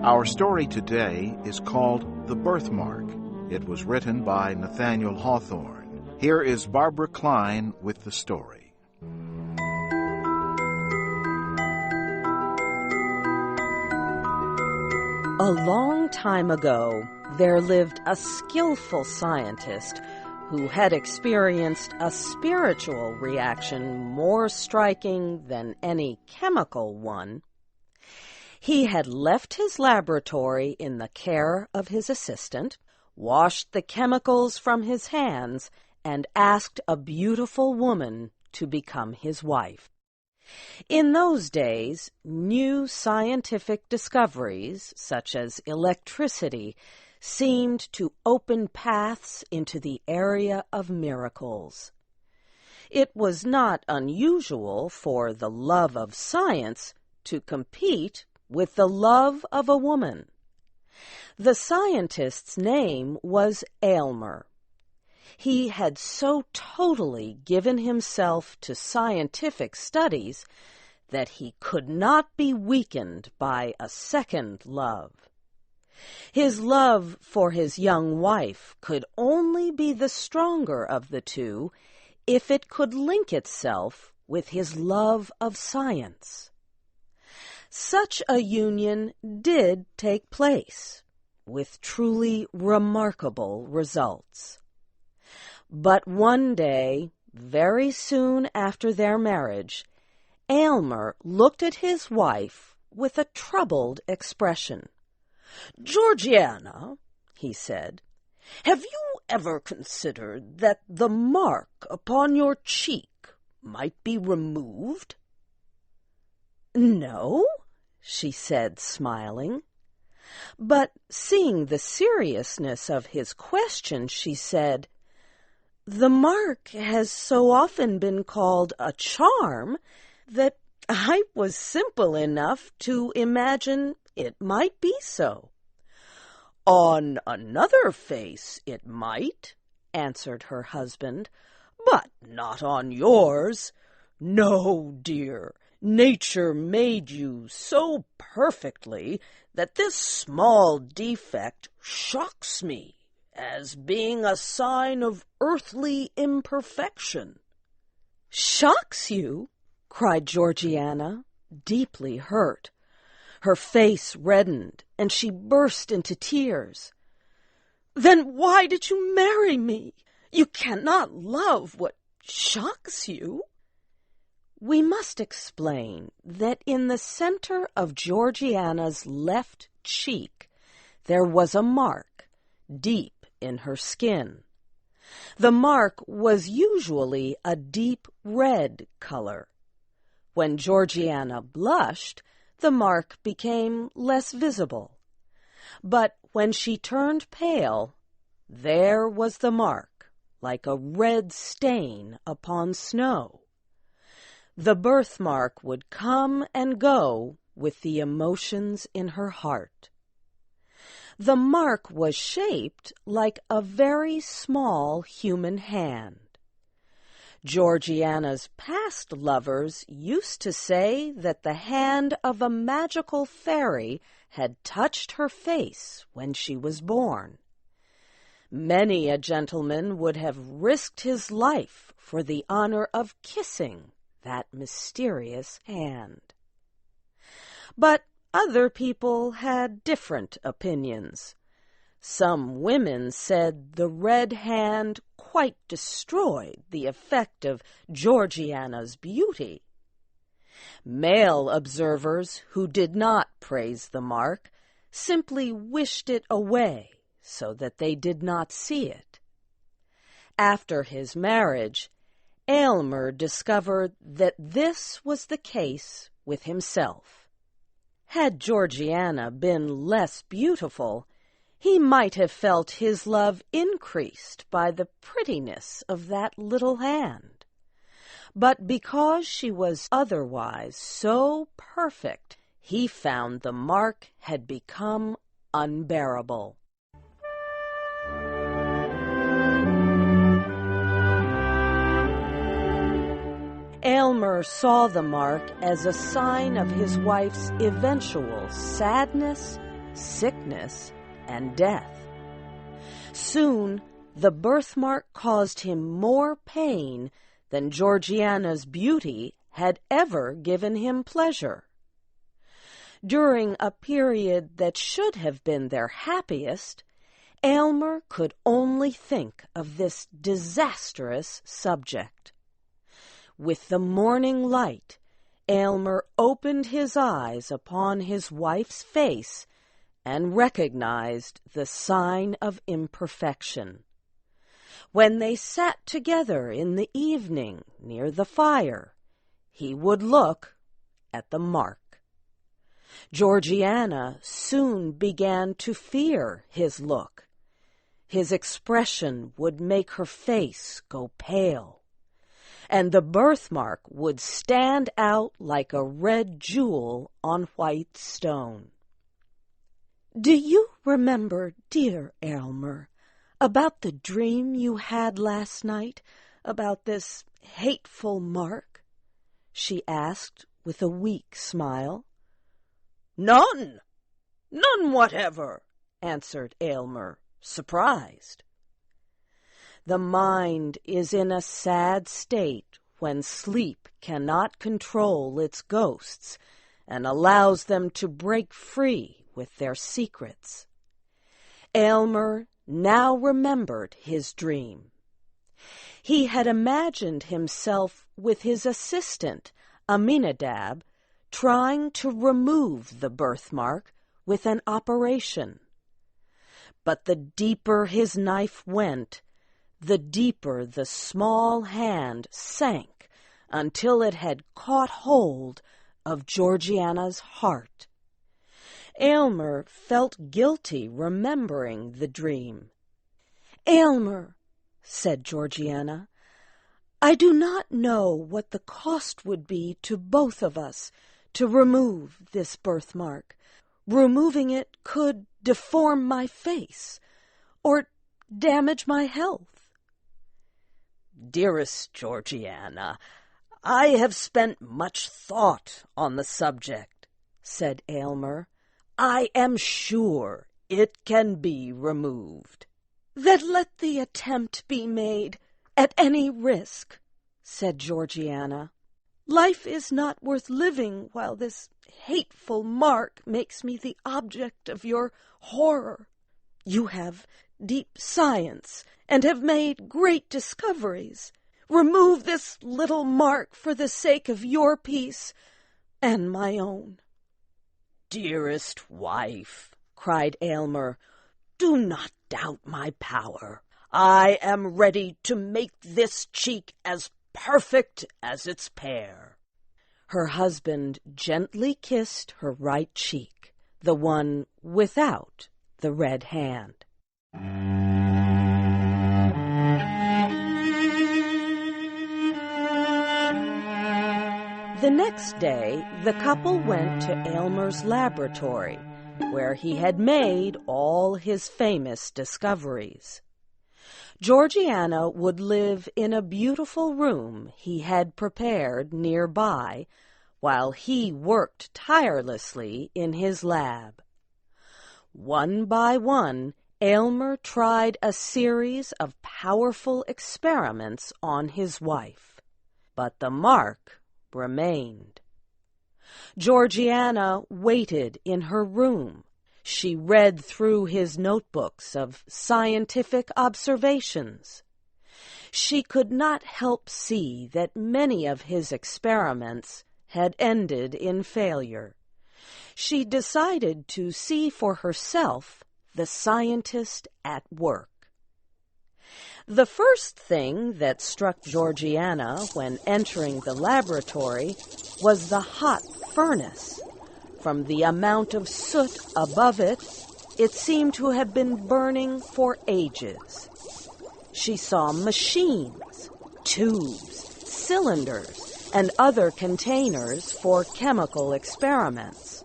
Our story today is called The Birthmark. It was written by Nathaniel Hawthorne. Here is Barbara Klein with the story. A long time ago, there lived a skillful scientist who had experienced a spiritual reaction more striking than any chemical one. He had left his laboratory in the care of his assistant, washed the chemicals from his hands, and asked a beautiful woman to become his wife. In those days, new scientific discoveries, such as electricity, seemed to open paths into the area of miracles. It was not unusual for the love of science to compete with the love of a woman. The scientist's name was Aylmer. He had so totally given himself to scientific studies that he could not be weakened by a second love. His love for his young wife could only be the stronger of the two if it could link itself with his love of science. Such a union did take place, with truly remarkable results. But one day, very soon after their marriage, Aylmer looked at his wife with a troubled expression. "Georgiana," he said, "have you ever considered that the mark upon your cheek might be removed?" "No," she said, smiling. But seeing the seriousness of his question, she said, "The mark has so often been called a charm that I was simple enough to imagine it might be so." "On another face it might," answered her husband, "but not on yours. No, dear, nature made you so perfectly that this small defect shocks me as being a sign of earthly imperfection." "Shocks you?" cried Georgiana, deeply hurt. Her face reddened, and she burst into tears. "Then why did you marry me? You cannot love what shocks you." We must explain that in the center of Georgiana's left cheek there was a mark, deep in her skin. The mark was usually a deep red color. When Georgiana blushed, the mark became less visible. But when she turned pale, there was the mark, like a red stain upon snow. The birthmark would come and go with the emotions in her heart. The mark was shaped like a very small human hand. Georgiana's past lovers used to say that the hand of a magical fairy had touched her face when she was born. Many a gentleman would have risked his life for the honor of kissing that mysterious hand. But other people had different opinions. Some women said the red hand quite destroyed the effect of Georgiana's beauty. Male observers who did not praise the mark simply wished it away so that they did not see it. After his marriage, Aylmer discovered that this was the case with himself. Had Georgiana been less beautiful, he might have felt his love increased by the prettiness of that little hand. But because she was otherwise so perfect, he found the mark had become unbearable. Aylmer saw the mark as a sign of his wife's eventual sadness, sickness, and death. Soon, the birthmark caused him more pain than Georgiana's beauty had ever given him pleasure. During a period that should have been their happiest, Aylmer could only think of this disastrous subject. With the morning light, Aylmer opened his eyes upon his wife's face and recognized the sign of imperfection. When they sat together in the evening near the fire, he would look at the mark. Georgiana soon began to fear his look. His expression would make her face go pale, and the birthmark would stand out like a red jewel on white stone. "Do you remember, dear Aylmer, about the dream you had last night about this hateful mark?" she asked with a weak smile. "None whatever," answered Aylmer, surprised. The mind is in a sad state when sleep cannot control its ghosts and allows them to break free with their secrets. Aylmer now remembered his dream. He had imagined himself with his assistant, Aminadab, trying to remove the birthmark with an operation. But the deeper his knife went, the deeper the small hand sank until it had caught hold of Georgiana's heart. Aylmer felt guilty remembering the dream. "Aylmer," said Georgiana, "I do not know what the cost would be to both of us to remove this birthmark. Removing it could deform my face or damage my health." "Dearest Georgiana, I have spent much thought on the subject," said Aylmer. "I am sure it can be removed." "Then let the attempt be made at any risk," said Georgiana. "Life is not worth living while this hateful mark makes me the object of your horror. You have deep science and have made great discoveries. Remove this little mark for the sake of your peace and my own." "Dearest wife," cried Aylmer, "do not doubt my power. I am ready to make this cheek as perfect as its pair." Her husband gently kissed her right cheek, the one without the red hand. The next day, the couple went to Aylmer's laboratory, where he had made all his famous discoveries. Georgiana would live in a beautiful room he had prepared nearby, while he worked tirelessly in his lab. One by one, Aylmer tried a series of powerful experiments on his wife, but the mark remained. Georgiana waited in her room. She read through his notebooks of scientific observations. She could not help see that many of his experiments had ended in failure. She decided to see for herself the scientist at work. The first thing that struck Georgiana when entering the laboratory was the hot furnace. From the amount of soot above it, it seemed to have been burning for ages. She saw machines, tubes, cylinders, and other containers for chemical experiments.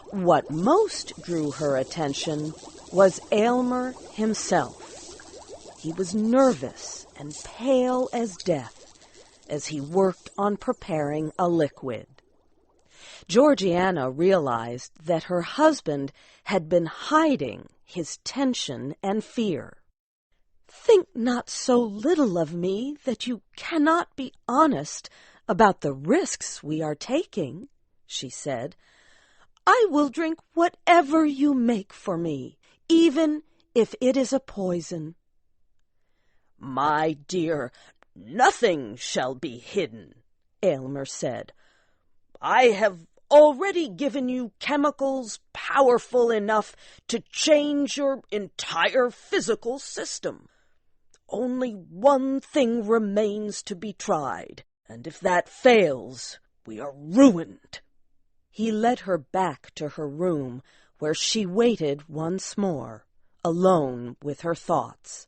What most drew her attention was Aylmer himself. He was nervous and pale as death as he worked on preparing a liquid. Georgiana realized that her husband had been hiding his tension and fear. "Think not so little of me that you cannot be honest about the risks we are taking," she said. "I will drink whatever you make for me, even if it is a poison." "My dear, nothing shall be hidden," Aylmer said. "I have already given you chemicals powerful enough to change your entire physical system. Only one thing remains to be tried, and if that fails, we are ruined." He led her back to her room, where she waited once more, alone with her thoughts.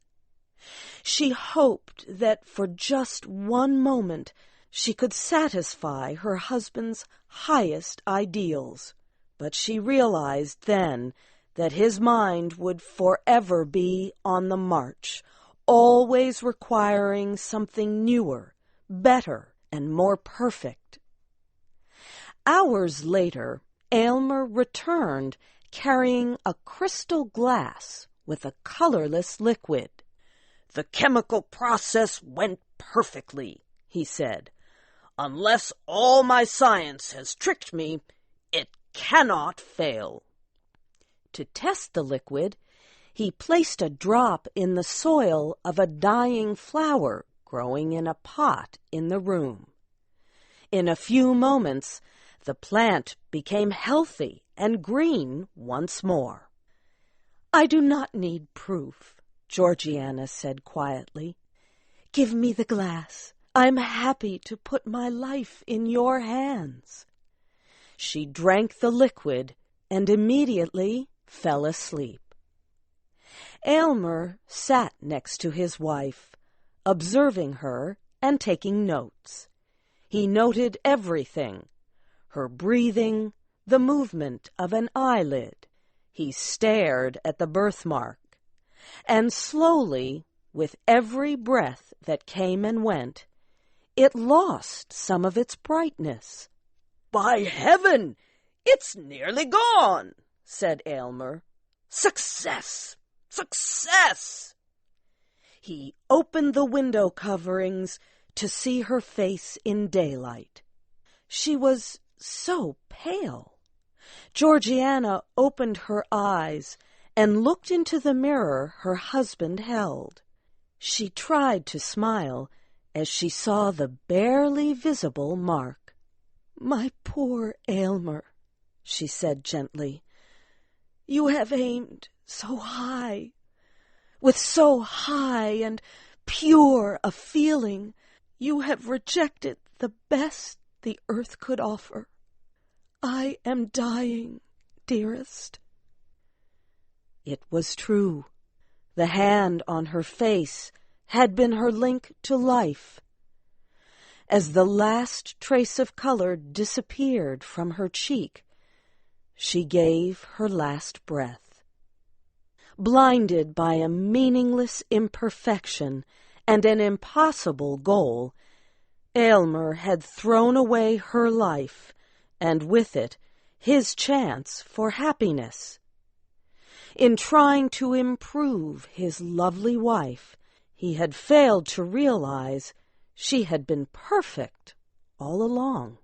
She hoped that for just one moment she could satisfy her husband's highest ideals, but she realized then that his mind would forever be on the march, always requiring something newer, better, and more perfect. Hours later, Aylmer returned carrying a crystal glass with a colorless liquid. "The chemical process went perfectly," he said. "Unless all my science has tricked me, it cannot fail." To test the liquid, he placed a drop in the soil of a dying flower growing in a pot in the room. In a few moments, the plant became healthy and green once more. "I do not need proof," Georgiana said quietly. "Give me the glass. I'm happy to put my life in your hands." She drank the liquid and immediately fell asleep. Aylmer sat next to his wife, observing her and taking notes. He noted everything: her breathing, the movement of an eyelid. He stared at the birthmark, and slowly, with every breath that came and went, it lost some of its brightness. "By heaven, it's nearly gone," said Aylmer. "Success! Success!" He opened the window coverings to see her face in daylight. She was so pale. Georgiana opened her eyes and looked into the mirror her husband held. She tried to smile as she saw the barely visible mark. "My poor Aylmer," she said gently, "you have aimed so high, with so high and pure a feeling, you have rejected the best the earth could offer. I am dying, dearest." It was true. The hand on her face had been her link to life. As the last trace of color disappeared from her cheek, she gave her last breath. Blinded by a meaningless imperfection and an impossible goal, Aylmer had thrown away her life, and with it his chance for happiness. In trying to improve his lovely wife, he had failed to realize she had been perfect all along.